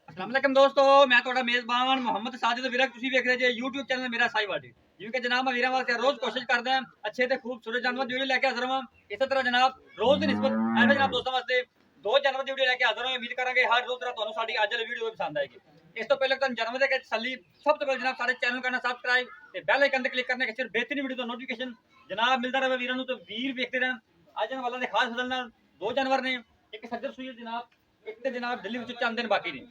अस्सलाम वालेकुम दोस्तों, मैं ਤੁਹਾਡਾ ਮੇਜ਼ਬਾਨ ਮੁਹੰਮਦ ਸਾजिद ਵਿਰਕ। ਤੁਸੀਂ ਵੇਖ ਰਹੇ ਜੇ YouTube ਚੈਨਲ ਮੇਰਾ ਸਾਈਵਾਲ ਜੀ। ਜਿਵੇਂ ਕਿ ਜਨਾਬ ਮੈਂ ਵੀਰਾਂ ਵਾਸਤੇ ਰੋਜ਼ ਕੋਸ਼ਿਸ਼ ਕਰਦਾ ਹਾਂ ਅੱਛੇ ਤੇ ਖੂਬਸੂਰਤ ਜਾਨਵਰ ਦੀ ਵੀਡੀਓ ਲੈ ਕੇ ਹਾਜ਼ਰ ਹਾਂ। ਇਸੇ ਤਰ੍ਹਾਂ ਜਨਾਬ ਰੋਜ਼ ਦੀ ਨਿਸਬਤ ਐਵੇਂ ਜਨਾਬ ਦੋਸਤਾਂ ਵਾਸਤੇ ਦੋ ਜਾਨਵਰ ਦੀ ਵੀਡੀਓ ਲੈ ਕੇ ਹਾਜ਼ਰ ਹਾਂ। ਉਮੀਦ ਕਰਾਂਗੇ ਹਰ ਰੋਜ਼ ਤਰ੍ਹਾਂ ਤੁਹਾਨੂੰ ਸਾਡੀ ਅੱਜ ਵਾਲੀ ਵੀਡੀਓ ਪਸੰਦ ਆਏਗੀ। ਇਸ ਤੋਂ ਪਹਿਲਾਂ ਤੁਹਾਨੂੰ ਜਾਨਵਰ ਦੇ ਤਸੱਲੀ ਸਭ ਤੋਂ ਪਹਿਲਾਂ ਜਨਾਬ ਸਾਡੇ ਚੈਨਲ ਕਰਨਾ ਸਬਸਕ੍ਰਾਈਬ ਤੇ ਬੈਲ ਆਈਕਨ ਤੇ ਕਲਿੱਕ ਕਰਨਾ ਕਿ ਸਿਰ ਬਿਹਤਰੀਨ ਵੀਡੀਓ ਦਾ ਨੋਟੀਫਿਕੇਸ਼ਨ ਜਨਾਬ ਮਿਲਦਾ ਰਹੇ ਵੀਰਾਂ ਨੂੰ ਤੇ ਵੀਰ ਵੇਖਦੇ ਰਹਿਣ। ਅੱਜ ਵਾਲਾ ਦੇ ਖਾਸ ਫਜ਼ਲ ਨਾਲ ਦੋ ਜਾਨਵਰ ਨੇ, ਇੱਕ ਸੱਜਰ ਸੂਈ ਜਨਾਬ, ਇੱਕ ਤੇ ਜਨਾਬ ਦਿੱਲੀ ਵਿੱਚ ਚੰਦ ਦਿਨ ਬਾਕੀ ਨੇ।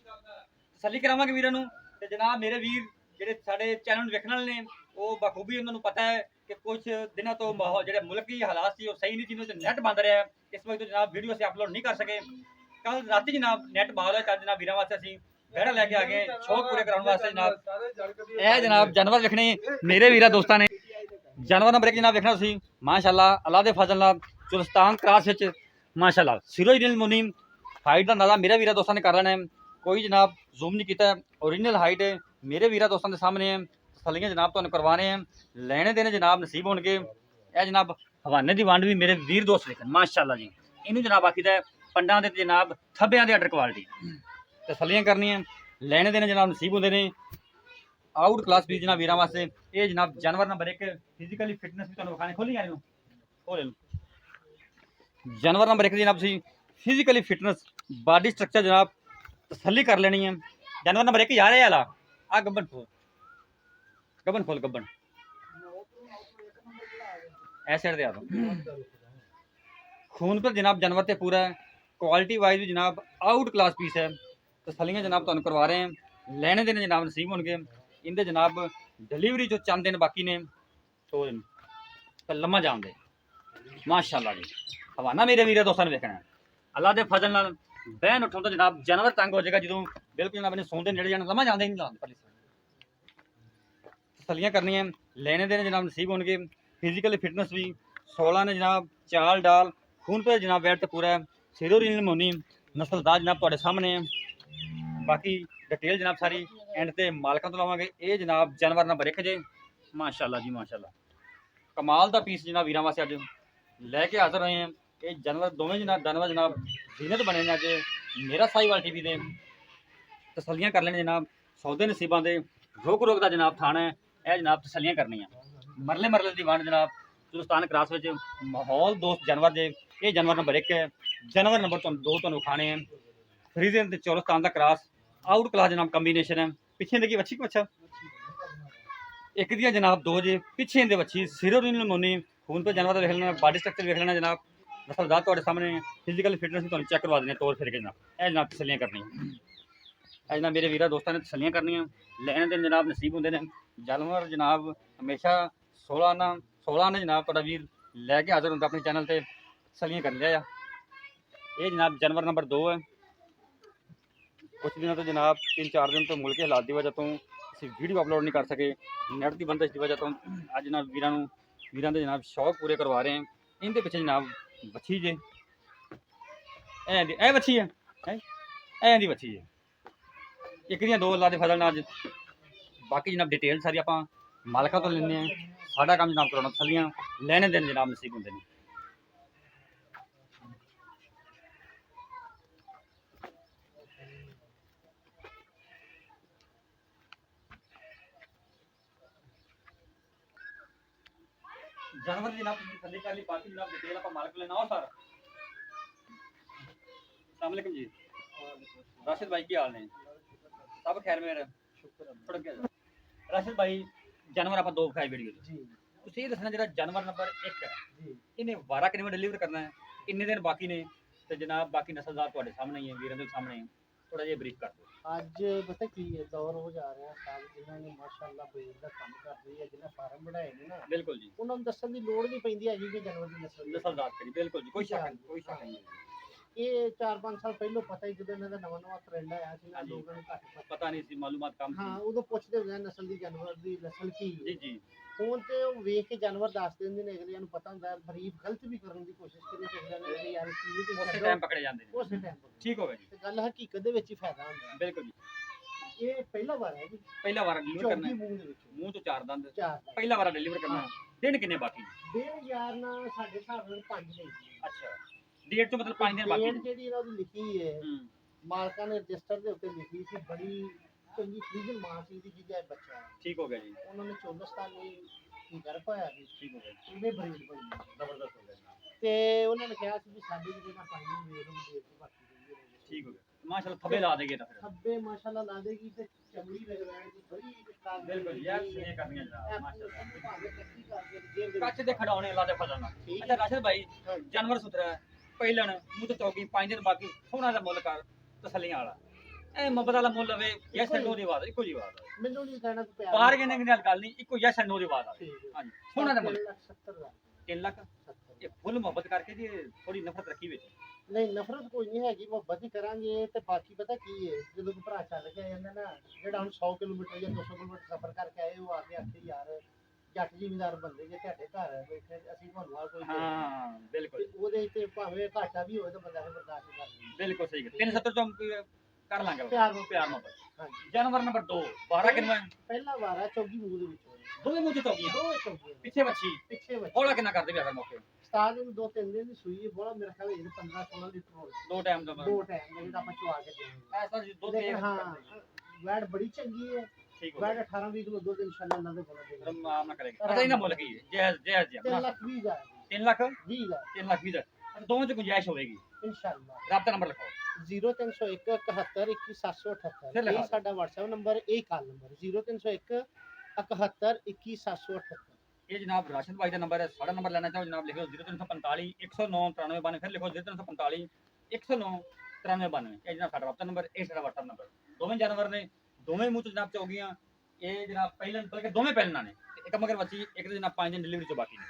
ਤਸੱਲੀ ਕਰਾਵਾਂਗੇ ਵੀਰਾਂ ਨੂੰ ਤੇ ਜਨਾਬ ਮੇਰੇ ਵੀਰ ਜਿਹੜੇ ਸਾਡੇ ਚੈਨਲ ਨੂੰ ਵੇਖਣ ਵਾਲੇ ਨੇ ਉਹ ਬਖੂਬੀ ਉਹਨਾਂ ਨੂੰ ਪਤਾ ਹੈ ਕਿ ਕੁਝ ਦਿਨਾਂ ਤੋਂ ਮਾਹੌਲ ਜਿਹੜੇ ਮੁਲਕੀ ਹਾਲਾਤ ਸੀ ਉਹ ਸਹੀ ਨਹੀਂ, ਜਿਵੇਂ ਨੈਟ ਬੰਦ ਰਿਹਾ ਇਸ ਵਕਤ ਜਨਾਬ ਵੀਡੀਓ ਅਸੀਂ ਅਪਲੋਡ ਨਹੀਂ ਕਰ ਸਕੇ। ਕੱਲ ਰਾਤੀ ਜਨਾਬ ਨੈਟ ਬਹਾਲ ਹੋਇਆ, ਕੱਲ ਜਨਾਬ ਵੀਰਾਂ ਵਾਸਤੇ ਅਸੀਂ ਬਹਿੜਾ ਲੈ ਕੇ ਆ ਗਏ ਸ਼ੌਕ ਪੂਰੇ ਕਰਾਉਣ ਵਾਸਤੇ। ਜਨਾਬ ਇਹ ਜਨਾਬ ਜਾਨਵਰ ਵੇਖਣੇ ਮੇਰੇ ਵੀਰਾਂ ਦੋਸਤਾਂ ਨੇ ਜਾਨਵਰ ਨੰਬਰ 1 ਜਨਾਬ ਵੇਖਣਾ ਸੀ ਮਾਸ਼ਾਅੱਲਾ ਅੱਲਾ ਦੇ ਫਜ਼ਲ ਨਾਲ ਚੁਲਸਤਾਨ ਕਰਾਸ ਵਿੱਚ ਮਾਸ਼ਾਅੱਲਾ ਸਿਰੋਜਨਲ ਮੁਨੀਮ ਹਾਈਟ ਦਾ ਅੰਦਾਜ਼ਾ ਮੇਰੇ ਵੀਰਾਂ ਦੋਸਤਾਂ ਨੇ ਕਰ ਲੈਣਾ ਹੈ। ਕੋਈ ਜਨਾਬ ਜ਼ੂਮ नहीं किया, ओरिजिनल हाइट है मेरे वीर दोस्तों के सामने है। तसलियां जनाब तुहानू करवाने हैं, लेने देने जनाब नसीब होंगे। यह जनाब हवाने की वंड भी मेरे वीर दोस्त लिखन माशाअल्लाह जी। इनू जनाब आखीदा पंडा दे जनाब थब्बियां दे आर्डर क्वालिटी तसलियां करनी है, लेने देने जनाब नसीब होंगे ने। आउट क्लास भी जनाब वीरां वास्ते ये जनाब जानवर नंबर 1 फिजिकली फिटनेस भी तुहानू विखाने खोली जा रही हो। जानवर नंबर 1 जनाब सी फिजिकली फिटनेस बॉडी स्ट्रक्चर जनाब तसली कर लेनी है। जानवर नंबर 1 यार वाला आ गब्बन खोल गब्बन ऐसे दे खून पर जनाब जानवर ते पूरा है, क्वालिटी वाइज भी जनाब आउट क्लास पीस है। तसलियां जनाब तुहानू करवा रहे हैं, लेने देने जनाब नसीब होंगे। इनके जनाब डिलीवरी जो चंद दिन बाकी ने तो लम्मा जान दे माशाअल्लाह जी। हवाना मेरे वीर दोस्तों ने देखना है अल्लाह के फजल नाल बहन उठो तो जनाब जानवर तंग हो जाएगा जो बिल्कुल जनाब ने सोंदे नेड़े जाना लम्हा जाते ही नहीं लाते। तसलियां करनी है, लेने देने जनाब नसीब होंगे। फिजिकल फिटनेस भी 16 ने जनाब चाल डाल खून पे जनाब वेट तो पूरा है। सिरोरिनल मोनी नस्लदार जनाब तुहाडे सामने है। बाकी डिटेल जनाब सारी एंड ते मालकां तो लवांगे। ये जनाब जानवर नंबर 1 जे माशाअल्लाह जी माशाअल्लाह कमाल का पीस जनाब वीरां वास्ते अज लैके हाजिर रहे हैं। ये जानवर दोवें जनाब जानवर जनाब जीनत बने ने अज मेरा साहिवाल टीवी दे। तसलियां कर लेने जनाब सौदे नसीबां दे रोक रोक का जनाब थाना है। यह जनाब तसलियां करनी मरले मरले की वंड जनाब चुलस्तान क्रास में माहौल दोस्त जानवर जे। ये जानवर नंबर 1 है। जानवर नंबर 2 तुहानू खाने हैं फ्रीजन चौलस्तान का क्रास आउट क्लास जनाब कॉम्बीनेशन है। पिछे देखिए बच्ची को अच्छा एक दिया जनाब 2 जे पिछे इनके बच्ची सिरोरिनल मोनी खून पर जानवर देख लेना, बॉडी स्ट्रक्चर देख लेना जनाब नस्लदार तुहाडे सामने फिजिकल फिटनेस भी तुहानू चेक करवा देने तौर फिर के जनाब। यह जनाब तसलियां करनी जनाब मेरे वीर दोस्तों ने तसलियां करनियां, लेने देने जनाब नसीब होंगे ने। जानवर जनाब हमेशा 16 ने जनाब तुहाडा वीर लैके हाजिर होंगे अपने चैनल से तसलियां कर लिया। ये जनाब जानवर नंबर 2 है। कुछ दिनों तो जनाब 3-4 दिन तो मुल्क के हालात की वजह तो ਅਸੀਂ ਵੀਡੀਓ ਅਪਲੋਡ नहीं कर सके, नेट की बंदिश की वजह तो अज जनाब वीरां दे जनाब शौक पूरे करवा रहे हैं। इनके पिछे जनाब बच्छी जे ए बच्छी है दी बच्छी है एक दियां 2 अल्लाह दे फजल नाल। बाकी जनाब डिटेल सारी आप मालका तो लेने हैं, साडा काम जनाब कराना तसलियां लेने देने जनाब नसीब होंगे ने। जानवर जनाब तसली कर ली, बाकी जनाब डिटेल आप मालक लेना हो सर। अस्सलाम वालेकुम जी, राशिद भाई की हाल ने सब खैर मेरे शुक्र। राशिद भाई जानवर आप 2 खाए वीडियो जी ਤੁਸੀਂ ਇਹ ਦੱਸਣਾ ਜਿਹੜਾ जानवर नंबर 1 है ਇਹਨੇ ਵਾਰਾ ਕਿਵੇਂ ਡਿਲੀਵਰ ਕਰਨਾ ਹੈ, ਕਿੰਨੇ ਦਿਨ ਬਾਕੀ ਨੇ ਤੇ ਜਨਾਬ ਬਾਕੀ ਨਸਲਦਾਰ ਤੁਹਾਡੇ ਸਾਹਮਣੇ ਹੀ ਹੈ, ਵੀਰਾਂ ਦੇ ਸਾਹਮਣੇ ਥੋੜਾ ਜਿਹਾ ਬਰੀਫ ਕਰ ਦਿਓ। ਅੱਜ ਪਤਾ ਕੀ ਹੈ ਦੌਰ ਹੋ ਜਾ ਰਿਹਾ ਸਾਲ ਜਿਨ੍ਹਾਂ ਨੇ ਮਾਸ਼ਾਅੱਲਾ ਬਰੀਡ ਦਾ ਕੰਮ ਕਰ ਰਹੀ ਹੈ, ਜਿਹਨਾਂ ਫਾਰਮ ਬਣਾਏ ਨੇ ਨਾ ਬਿਲਕੁਲ ਜੀ ਉਹਨਾਂ ਨੂੰ ਦੱਸਣ ਦੀ ਲੋੜ ਨਹੀਂ ਪੈਂਦੀ ਹੈਗੀ ਕਿ ਜਾਨਵਰ ਦੀ ਨਸਲਦਾਰ ਕਰੀ ਬਿਲਕੁਲ ਜੀ ਕੋਈ ਸ਼ੱਕ ਨਹੀਂ। ਇਹ 4-5 ਸਾਲ ਪਹਿਲਾਂ ਪਤਾ ਹੀ ਜਦੋਂ ਇਹਨਾਂ ਦਾ ਨਵਾਂ ਟ੍ਰੈਂਡ ਆਇਆ ਸੀ ਨਾ ਲੋਕਾਂ ਨੂੰ ਘੱਟ ਪਤਾ ਨਹੀਂ ਸੀ, ਮਾਲੂਮਾਤ ਕਮ ਸੀ। ਹਾਂ ਉਦੋਂ ਪੁੱਛਦੇ ਹੁੰਦੇ ਨਸਲ ਦੀ ਜਾਨਵਰ ਦੀ ਨਸਲ ਕੀ ਜੀ ਜੀ ਹੁਣ ਤੇ ਉਹ ਵੇਖ ਕੇ ਜਾਨਵਰ ਦੱਸ ਦਿੰਦੇ ਨੇ, ਅਗਲਿਆਂ ਨੂੰ ਪਤਾ ਹੁੰਦਾ ਬਰੀਡ ਗਲਤ ਵੀ ਕਰਨ ਦੀ ਕੋਸ਼ਿਸ਼ ਕਰੀ ਚਾਹੀਦਾ ਨੇ ਕਿ ਯਾਰ ਕੀ ਨਹੀਂ ਉਸੇ ਟਾਈਮ ਪਕੜੇ ਜਾਂਦੇ ਨੇ ਉਸੇ ਟਾਈਮ ਠੀਕ ਹੋਵੇ ਜੀ। ਤੇ ਗੱਲ ਹਕੀਕਤ ਦੇ ਵਿੱਚ ਹੀ ਫਾਇਦਾ ਹੁੰਦਾ ਬਿਲਕੁਲ ਜੀ। ਇਹ ਪਹਿਲਾ ਵਾਰ ਹੈ ਜੀ, ਪਹਿਲਾ ਵਾਰ ਡਿਲੀਵਰ ਕਰਨਾ ਮੂੰਹ ਦੇ ਵਿੱਚ ਮੂੰਹ ਤੋਂ 4 ਦੰਦ 4 ਪਹਿਲਾ ਵਾਰ ਡਿਲੀਵਰ ਕਰਨਾ। ਦਿਨ ਕਿੰਨੇ ਬਾਕੀ? ਦਿਨ ਯਾਰ ਨਾ ਸਾਡੇ ਹਿਸਾਬ ਨਾਲ 5 ਨੇ। ਅੱਛਾ ਡੇਟ ਤੋਂ ਮਤਲਬ 5 ਦਿਨ ਬਾਕੀ ਡੇਟ ਜਿਹੜੀ ਇਹਨਾਂ ਦੀ ਲਿਖੀ ਹੈ ਮਾਲਕਾਂ ਨੇ ਰਜਿਸਟਰ ਦੇ ਉੱਤੇ ਲਿਖੀ ਸੀ, ਬੜੀ ਚੰਗੀ ਫਰੀਜ਼ਨ ਮਾਂ ਸੀ ਦੀ ਜਿਹਦਾ ਬੱਚਾ ਹੈ। ਠੀਕ ਹੋ ਗਿਆ ਜੀ, ਉਹਨਾਂ ਨੇ 14 ਸਾਲ ਲਈ ਕੀ ਕਰ ਪਾਇਆ ਸੀ, ਠੀਕ ਹੋ ਗਿਆ, ਉਹਨੇ ਬਰੀਡ ਪਈ ਜ਼ਬਰਦਸਤ ਹੋ ਗਿਆ ਜਨਾਬ, ਤੇ ਉਹਨਾਂ ਨੇ ਕਿਹਾ ਸੀ ਵੀ ਸਾਡੀ ਜਿਹੜੀ ਨਾ ਪਾਈ ਨੂੰ ਵੇਖ ਨੂੰ ਦੇਖ ਕੇ ਬਾਕੀ ਰਹੀ ਹੈ। ਠੀਕ ਹੋ ਗਿਆ, ਮਾਸ਼ਾਅੱਲਾ ਥੱਬੇ ਲਾ ਦੇਗੇ ਤਾਂ ਫਿਰ ਖੱਬੇ ਮਾਸ਼ਾਅੱਲਾ ਲਾ ਦੇਗੀ ਤੇ ਚਮੜੀ ਲੱਗ ਜਾਏਗੀ ਬੜੀ ਵਿਕਾਸ ਬਿਲਕੁਲ ਯਾਰ ਇਹ ਕਰਨੀਆਂ ਜਨਾਬ ਮਾਸ਼ਾਅੱਲਾ। ਭਾਵੇਂ ਕੱਚੀ ਕਰਕੇ ਜੇਬ ਦੇ ਕੱਚ ਦੇ ਖਡਾਉਣੇ ਲਾ ਦੇ ਫਸਣਾ। ਠੀਕ ਅੱਛਾ ਰਾਸ਼ਦ ਭਾਈ, ਹਾਂ। ਜਾਨਵਰ ਸੁਥਰਾ ਹੈ, ਪਹਿਲਣ ਮੂੰਹ ਤੇ ਚੌਕੀ 5 ਦਿਨ ਬਾਕੀ ਸੋਹਣਾ ਦਾ ਮੁੱਲ ਕਰ ਤਸੱਲੀਆਂ ਵਾਲਾ, ਇਹ ਮੁਹੱਬਤ ਵਾਲਾ ਮੁੱਲ ਲਵੇ ਜਾਂ ਸੰਨੋ ਦੀ ਬਾਤ ਇੱਕੋ ਜੀ ਬਾਤ ਹੈ, ਮੈਨੂੰ ਨਹੀਂ ਕਹਿਣਾ ਕਿ ਪਿਆਰ ਬਾਹਰ ਕਹਿੰਦੇ ਨਾਲ ਗੱਲ ਨਹੀਂ, ਇੱਕੋ ਜਾਂ ਸੰਨੋ ਦੀ ਬਾਤ ਆ। ਠੀਕ ਹੈ। ਹਾਂਜੀ ਸੋਹਣਾ ਦਾ ਮੁੱਲ 70,000 3 ਲੱਖ, 70 ਇਹ ਫੁੱਲ ਮੁਹੱਬਤ ਕਰਕੇ ਜੀ ਥੋੜੀ ਨਫ਼ਰਤ ਰੱਖੀ ਵਿੱਚ। ਨਹੀਂ ਨਫ਼ਰਤ ਕੋਈ ਨਹੀਂ ਹੈਗੀ, ਮੁਹੱਬਤ ਹੀ ਕਰਾਂਗੇ। ਤੇ ਬਾਕੀ ਪਤਾ ਕੀ ਹੈ, ਜਦੋਂ ਕੋਈ ਭਰਾ ਚੱਲ ਕੇ ਆ ਜਾਂਦਾ ਨਾ, ਜਿਹੜਾ ਹੁਣ 100 ਕਿਲੋਮੀਟਰ ਜਾਂ 200 ਕਿਲੋਮੀਟਰ ਸਫ਼ਰ ਕਰਕੇ ਆਏ, ਉਹ ਆ ਕੇ ਆਖੇ ਯਾਰ ਜੱਟ ਜ਼ਿਮੀਂਦਾਰ ਬੰਦੇ ਜੇ ਤੁਹਾਡੇ ਘਰ ਬੈਠੇ ਅਸੀਂ ਤੁਹਾਨੂੰ ਆ ਕੋਈ ਹਾਂ ਬਿਲਕੁਲ ਤੇ ਉਹਦੇ ਤੇ ਭਾਵੇਂ ਘਾਟਾ ਵੀ ਹੋਵੇ ਤਾਂ ਬੰਦਾ ਫਿਰ ਬਰਦਾਸ਼ਤ ਕਰ ਲੈਂਦਾ। ਬਿਲਕੁਲ ਸਹੀ ਗੱਲ, 370 ਤੋਂ ਕਰ ਲਾਂਗੇ ਪਿਆਰ ਨਾਲ। ਪਿਆਰ ਮੁਹੱਬਤ। ਹਾਂਜੀ। ਜਾਨਵਰ ਨੰਬਰ 2 12 ਕਿੰਨਾ ਹੈ? ਪਹਿਲਾ ਵਾਰ ਆ ਚੌਗੀ ਮੂੰਹ ਦੇ ਵਿੱਚ ਹੋਇਆ। ਦੋਵੇਂ ਮੂੰਹ ਚ ਚੌਕੀਆਂ, ਦੋ ਚੌਗੀਆਂ ਪਿੱਛੇ ਬੱਚੀ, ਪਿੱਛੇ ਬੱਚੇ ਹੌਲਾ ਕਿੰਨਾ ਕਰਦੇ ਵੀ ਆਖਰ ਮੌਕੇ ਉਸਤਾਦ ਨੂੰ 2-3 ਦਿਨ ਦੀ ਸੂਈ ਹੈ, ਬੜਾ ਮੇਰੇ ਖਿਆਲ ਇਹ 15-16 ਲੀਟਰ ਹੋ ਦੋ ਟਾਈਮ ਦਾ ਦੋ ਟਾਈਮ ਦਾ ਜਿਹੜਾ ਆਪਾਂ ਚਵਾ ਕੇ ਦੇਵਾਂਗੇ। ਐਸਾ ਜੀ ਦੁੱਧ ਲੇਕਿਨ ਇਹ ਹਾਂ ਵੈਟ ਬੜੀ ਚੰਗੀ ਹੈ, ਠੀਕ ਹੋ ਵੈਟ ਗਿਆ, 18-20 ਕਿਲੋ ਦੁੱਧ ਇਨਸ਼ਾਅੱਲਾ ਇਹਨਾਂ ਦੇ ਕੋਲ ਦੇਗਾ। ਮਾਫ ਨਾ ਕਰੇਗਾ। ਅੱਛਾ ਇਹਨਾਂ ਮੁੱਲ ਕੀ ਹੈ? ਜਾਇਜ਼ ਜਾਇਜ਼ ਜੀ 3 ਲੱਖ 20 ਹਜ਼ਾਰ 3 ਲੱਖ 20 ਹਜ਼ਾਰ 3 ਲੱਖ 20 ਅੱਛਾ ਦੋਵਾਂ ਚ ਗੁੰਜਾਇਸ਼ ਹੋਵੇਗੀ। ਇਨਸ਼ਾਅੱਲਾ। ਰਾਬਤਾ ਨੰਬਰ ਲਿਖਾਓ। 0301 71 21 778 ਫਿਰ ਲਗਾ ਇਹ ਸਾਡਾ WhatsApp ਨੰਬਰ, ਇਹ ਕਾਲ ਨੰਬਰ 0301 71 21 778। ਇਹ ਜਨਾਬ ਰਾਸ਼ਦ ਭਾਈ ਦਾ ਨੰਬਰ ਹੈ। ਸਾਡਾ ਨੰਬਰ ਲੈਣਾ ਚਾਹੋ ਜਨਾਬ ਲਿਖੋ 0345 109 9392, ਫਿਰ ਲਿਖੋ 0345 109 9392। ਇਹ ਜਨਾਬ ਸਾਡਾ ਰਾਬਤਾ ਨੰਬਰ, ਇਹ ਸਾਡਾ WhatsApp ਨੰਬਰ। ਦੋਵੇਂ ਜਾਨਵਰ ਨੇ, ਦੋਵੇਂ ਮੂੰਹ ਤੋਂ ਜਨਾਬ ਚੌਗੀਆਂ। ਇਹ ਜਨਾਬ ਪਹਿਲਾਂ ਬਲਕਿ ਦੋਵੇਂ ਪਹਿਲਾਂ ਨੇ, ਤੇ ਇੱਕ ਮਗਰ ਬੱਚੀ, ਇੱਕ ਦੇ ਜਨਾਬ 5 ਦਿਨ ਡਿਲੀਵਰੀ ਤੋਂ ਬਾਕੀ ਨੇ।